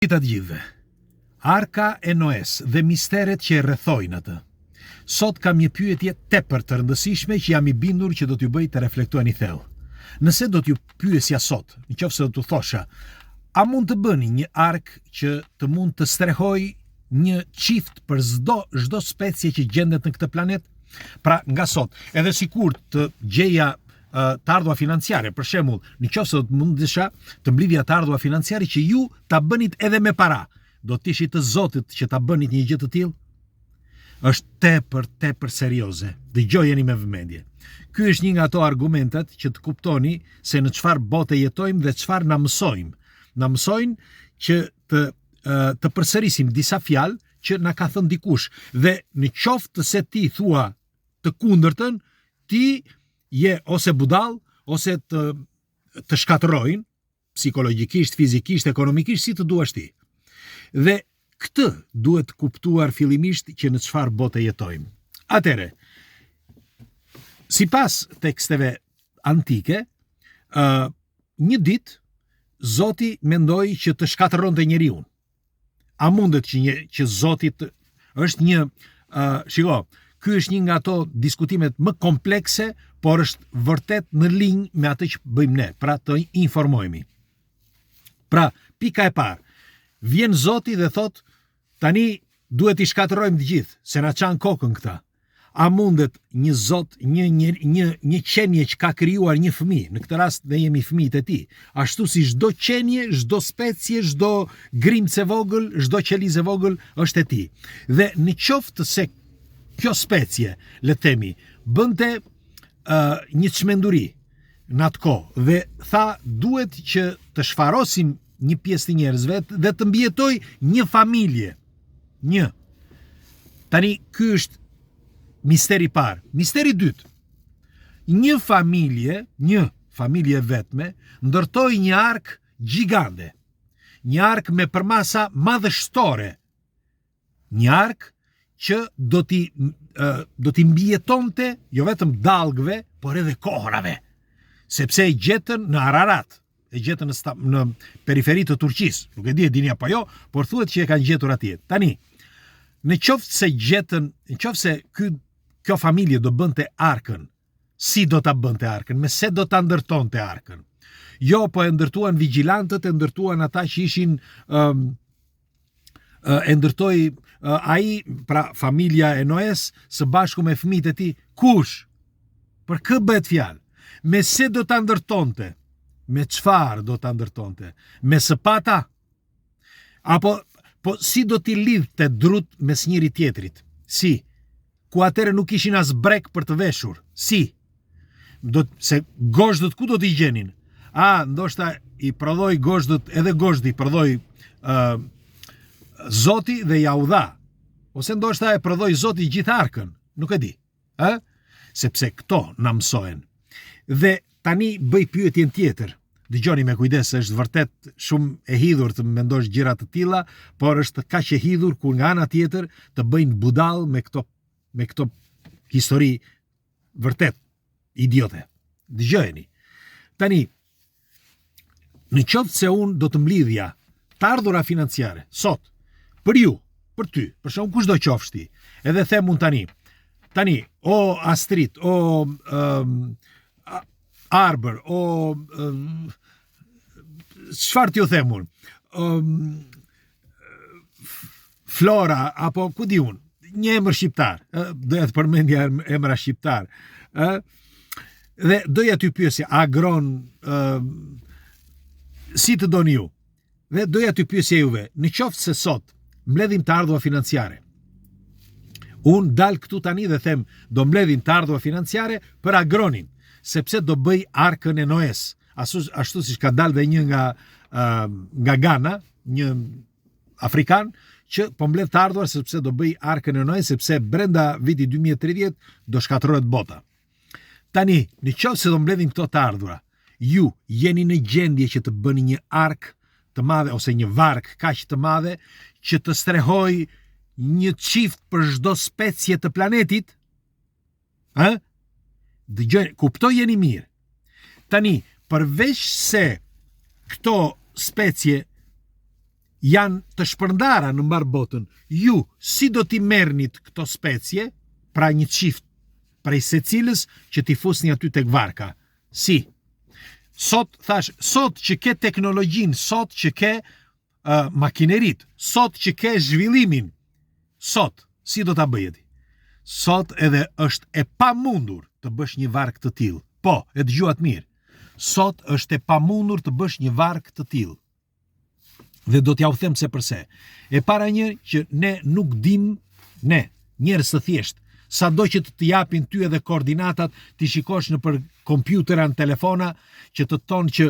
Të gjithëve, Arka e Noes dhe misteret që e rrethojnë atë. Sot kam një pyetje tepër të rëndësishme që jam i bindur që do t'ju bëj të reflektuani thellë. Nëse do t'ju pyesja sot, nëse do t'u thosha, a mund të bëni një ark që të mund të strehoj një qift për çdo specie që gjendet në këtë planet? Pra, nga sot, edhe sikur të gjeja të ardhua financiare, për shembull, nëse do të mundesha të mblidhja të ardhua financiare që ju ta bënit edhe me para, do të ishit të Zotit që ta bënit një gjë të tillë? Është tepër serioze. Dëgjojeni me vëmendje. Ky është një nga ato argumentet që të kuptoni se në çfarë bote jetojmë dhe çfarë na mësojmë. Na mësojnë që të përsërisim disa fjalë që na ka thënë dikush, dhe në qoftë se ti thua të kundërtën, ti je ose budall, ose të shkatërrojnë, psikologjikisht, fizikisht, ekonomikisht, si të duash ti. Dhe këtë duhet kuptuar fillimisht që në çfarë bote jetojmë. Atëre, sipas teksteve antike, një ditë Zoti mendoi që të shkatërronte njeriu. A mundet që Zoti është një shiko, ky është një nga ato diskutimet më komplekse, por është vërtet në linjë me atë që bëjmë ne, pra të informohemi. Pra, pika e parë, vjen Zoti dhe thot, tani duhet i shkatërrojmë të gjithë, se na çan kokën këta. A mundet një Zot, një qenie që ka krijuar një fëmijë, në këtë rast ne jemi fëmijët e tij, ashtu si çdo qenie, çdo specie, çdo grimcë e vogël, çdo qelizë e vogël është e tij. Dhe në qoftë se kjo specie, le të themi, bënte një çmenduri në atë kohë dhe tha duhet që të shfarosim një pjesë të njerëzve dhe të mbijetoj një familje. Tani ky është misteri i parë. Misteri i dytë. Një familje vetme ndërtoi një ark gjigande. Një ark me përmasa madhështore. Një ark që do t'i mbijetonte jo vetëm dallgëve, por edhe kohrave. Sepse e gjetën në Ararat, e gjetën në periferi të Turqisë. Nuk e di, e dini apo jo, por thuhet që e kanë gjetur atje. Tani, në qoftë se kjo familje do bënte arkën, si do ta bënte arkën, me se do ta ndërtonte arkën. Jo, po e ndërtuan vigjilantët, e ndërtuan ata që ishin e ndërtoi ai, pra familja e Noes, së bashku me fëmijët e tij. Kush? Për kë bëhet fjalë? Me se do ta ndërtonte? Me çfarë do ta ndërtonte? Me sapata? Apo si do t'i lidhte drut mes njëri tjetrit? Si? Ku atëre nuk ishin as brek për të veshur? Si? Se gozhdët ku do t'i gjenin? Ndoshta i prodhoi gozhdët, edhe gozhdi i prodhoi Zoti dhe ja u dha. Ose ndoshta e prodhoi Zoti gjithë arkën, nuk e di. Sepse këto na mësojnë. Dhe tani bëj pyetjen tjetër. Dëgjoni me kujdes, është vërtet shumë e hidhur të mendosh gjëra të tilla, por është kaq e hidhur kur nga ana tjetër të bëjnë budall me këto histori vërtet idiote. Dëgjojeni. Tani, në qoftë se unë do të mblidhja të ardhura financiare sot, për ju, për ty, për shkak kush do qofsh ti, edhe them unë tani, o Astrid, o Arbër, o çfarë t'ju them unë, Flora, apo ku di unë, një emër shqiptar, doja të përmendja emra shqiptar, dhe doja t'ju pyesja, Agron, si të doni ju, dhe doja t'ju pyesja juve, në qoftë se sot mbledhim të ardhua financiare, unë dal këtu tani dhe them, do mbledhim të ardhua financiare për Agronin, sepse do bëj arkën e Noes, ashtu si ka dalë dhe një nga Ghana, një afrikan, që po mbledh të ardhuar sepse do bëj arkën e Noes, sepse brenda vitit 2030 do shkatërrohet bota. Tani, në qoftë se do mbledhim këto të ardhura, ju jeni në gjendje që të bëni një ark të madhe ose një vark kaq të madhe që të strehoj një qift për çdo specie të planetit? Dëgjoni, kuptojeni mirë. Tani, përveç se këto specie janë të shpërndara në mbar botën. Ju si do t'i merrnit këto specie, pra një çift prej secilës që t'i fusni aty tek varka? Si? Sot që ke teknologjinë, sot që ke makinerit, sot që ke zhvillimin, sot si do ta bëje ti? Sot edhe është e pamundur të bësh një vark të tillë. Po, e dëgjuat mirë. Sot është e pamundur të bësh një vark të tillë. Dhe do t'ja u them se përse. E para një që ne nuk dim, ne, njerëz të thjesht, sado që të japin ty edhe koordinatat, ti shikosh në për kompjutera, në telefona, që të thonë që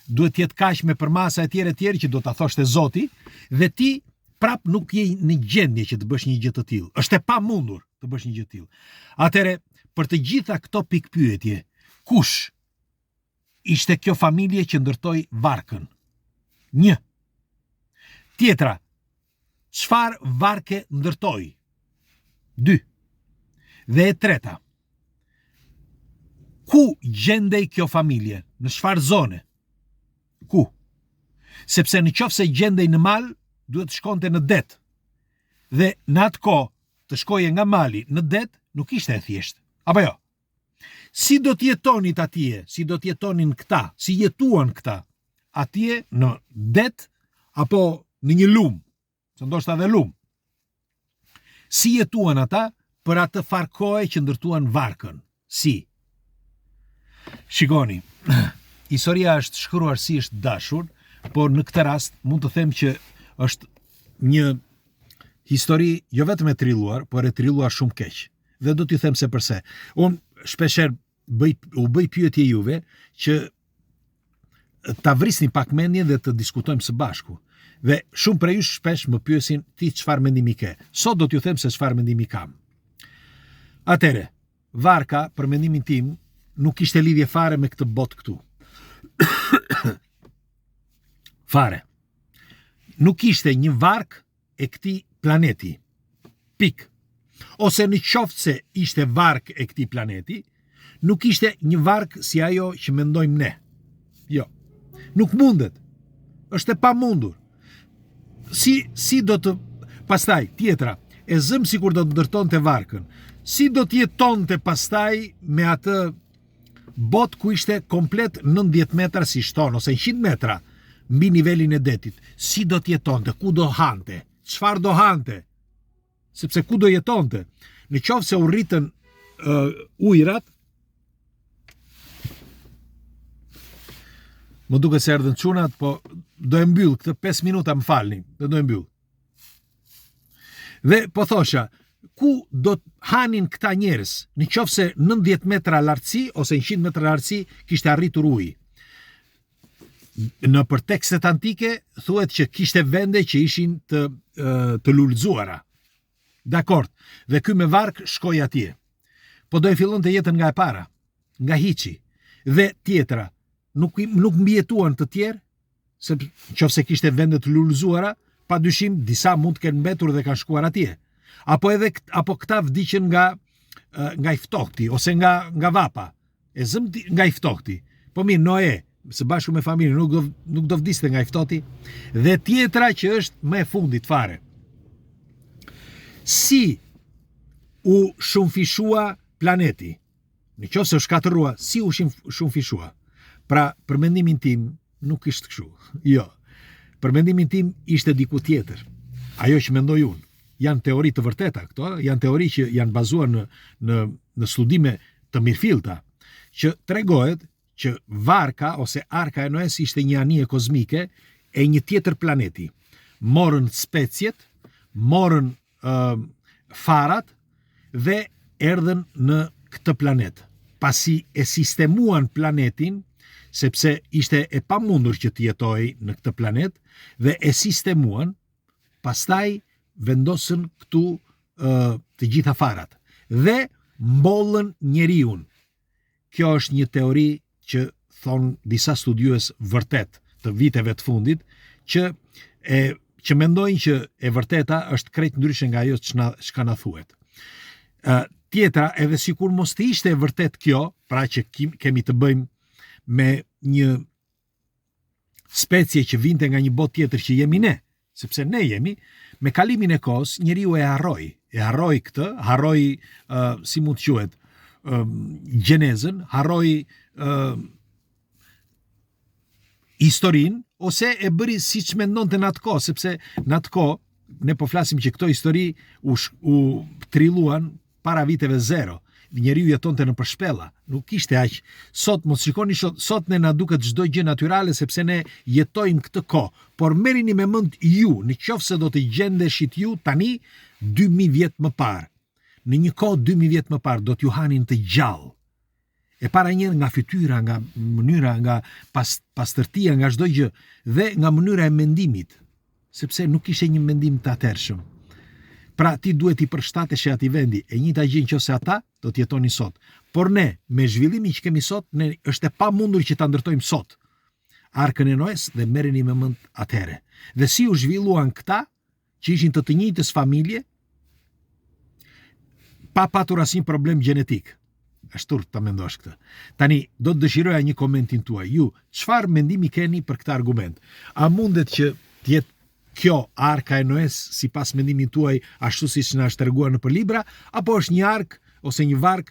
duhet jetë kaq me përmasa e tjera që do ta thoshte Zoti, dhe ti prap nuk je në gjendje që të bësh një gjë të tillë. Është e pamundur të bësh një gjë të tillë. Atëre, për të gjitha këto pikpyetje, kush ishte kjo familje që ndërtoi varkën? 1. Tjetra, çfarë varke ndërtoi? 2. Dhe e treta, ku gjendej kjo familje? Në çfarë zone? Ku? Sepse në qoftë se gjendej në mal, duhet të shkonte në det. Dhe në atë kohë të shkoje nga mali në det nuk ishte e thjeshtë. Apo jo? Si do të jetonit atje? Si do të jetonin këta? Si jetuan këta? Atje në det apo në një lum? Se ndoshta edhe lum. Si jetuan ata për atë farkohë që ndërtuan varkën? Si? Shikoni, historia është shkruar si është dashur, por në këtë rast mund të them që është një histori jo vetëm e trilluar, por e trilluar shumë keq. Dhe do t'ju them se përse. Unë shpesher u bëj pyetje juve që ta vrisni pak mendjen dhe të diskutojmë së bashku. Dhe shumë prej jush shpesh më pyesin ti çfarë mendimi ke. Sot do t'ju them se çfarë mendimi kam. Atëre, varka, për mendimin tim, nuk ishte lidhje fare me këtë botë këtu. Fare. Nuk ishte një vark e këtij planeti. Pik. Ose në qoftë se ishte vark e këtij planeti, nuk ishte një vark si ajo që mendojmë ne. Jo. Nuk mundet. Është e pamundur. Si do të... Pastaj, tjetra, e zëm sikur do të ndërtonte varkën. Si do të jetonte pastaj me atë bot ku ishte komplet 90 metra si shton, ose 100 metra mbi nivelin e detit? Si do të jetonte? Ku do hante? Çfarë do hante? Sepse ku do jetonte? Në qoftë se u rritën ujrat, më duke se erdhën çunat, po do e mbyll këtë 5 minuta, më falni, do e mbyll. Dhe po thosha, ku do të hanin këta njerëz, në qoftë se 90 metra lartësi ose 100 metra lartësi kishte arritur uji. Në për tekstet antike thuhet që kishte vende që ishin të lulëzuara. Dakord. Dhe ky me vark shkoi atje. Po do e fillonte jetën nga e para, nga hiçi. Dhe tjetra, nuk mbijetuan të tjerë, se nëse kishte vende të lulëzuara, padyshim disa mund të kenë mbetur dhe kanë shkuar atje. Apo këta vdiqën nga i ftohti ose nga vapa. E zëm nga i ftohti. Po mirë, Noe, së bashku me familjen, nuk do vdiste nga i ftohti. Dhe tjetra që është më e fundit fare. Si u shumëfishua planeti? Në qoftë se u shkatërrua, si u shumëfishua? Pra, për mendimin tim, nuk ishte kështu. Jo. Për mendimin tim, ishte diku tjetër. Ajo që mendoj unë. Janë teori të vërteta këto, janë teori që janë bazuar në studime të mirëfillta, që tregohet që varka ose arka e Noes ishte një anije kozmike e një tjetër planeti. Morën speciet, morën farat dhe erdhen në këtë planet. Pasi e sistemuan planetin, sepse ishte e pamundur që të jetojë në këtë planet, dhe e sistemuan, pastaj vendosën këtu të gjitha farat dhe mbollën njeriun. Kjo është një teori që thonë disa studiues vërtet të viteve të fundit, që mendojnë që e vërteta është krejt ndryshe nga ajo që na thuhet. Tjetra, edhe sikur mos të ishte e vërtet kjo, pra që kemi të bëjmë me një specie që vinte nga një botë tjetër që jemi ne, sepse ne jemi, me kalimin e kohës, njeriu e harroi këtë, harroi, si mund të quhet, gjenezën, harroi historinë, ose e bëri siç mendonte në atë kohë, sepse në atë kohë, ne po flasim që këto histori u trilluan para viteve zero. Njeriu jetonte në përshpella, nuk ishte aq. Sot mos shikoni sot ne na duket çdo gjë natyrale sepse ne jetojmë këtë kohë. Por merrini me mend ju, nëse do të gjendeshit ju tani 2000 vjet më parë. Në një kohë 2000 vjet më parë do t'ju hanin të gjallë. E para një nga fytyra, nga mënyra, nga pastërtia, nga çdo gjë dhe nga mënyra e mendimit, sepse nuk ishte një mendim të atërshëm. Pra ti duhet i përshtatesh atij vendi, e njëjta gjë nëse ata do të jetoni sot. Por ne, me zhvillimin që kemi sot, ne është e pamundur që ta ndërtojmë sot Arkën e Noes dhe merreni me mend atëherë. Dhe si u zhvilluan këta, që ishin të njëjtës familje, pa patur asnjë problem gjenetik. Është turp ta mendosh këtë. Tani do të dëshiroja një komentin tuaj. Ju, çfarë mendimi keni për këtë argument? A mundet që të jetë kjo Arka e Noes sipas mendimit tuaj ashtu siç na është treguar në libra, apo është një ark ose një varg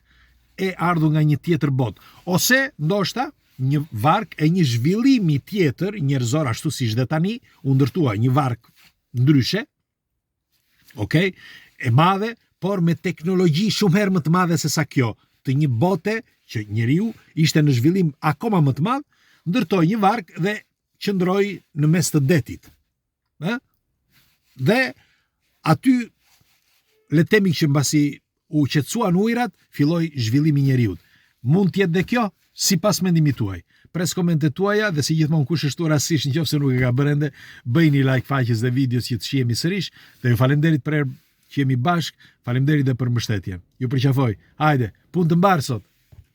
e ardhur nga një tjetër botë, ose ndoshta një varg e një zhvillimi tjetër njerëzor ashtu siç dhe tani u ndërtua një varg ndryshe, okay, e madhe, por me teknologji shumë herë më të madhe se sa kjo, të një bote që njeriu ishte në zhvillim akoma më të madh, ndërtoi një varg dhe qëndroi në mes të detit. Dhe aty le të themi që mbasi u qetësuan ujërat, filloi zhvillimi i njeriu. Mund të jetë dhe kjo sipas mendimit tuaj. Pres komentet tuaja dhe si gjithmonë kush është rastësisht nëse nuk e ka bërë ende, bëjini like faqes dhe videos që të shihemi sërish dhe ju falenderit për që jemi bashk, falenderit dhe për mbështetjen. Ju përqafoj. Hajde, punë të mbar sot.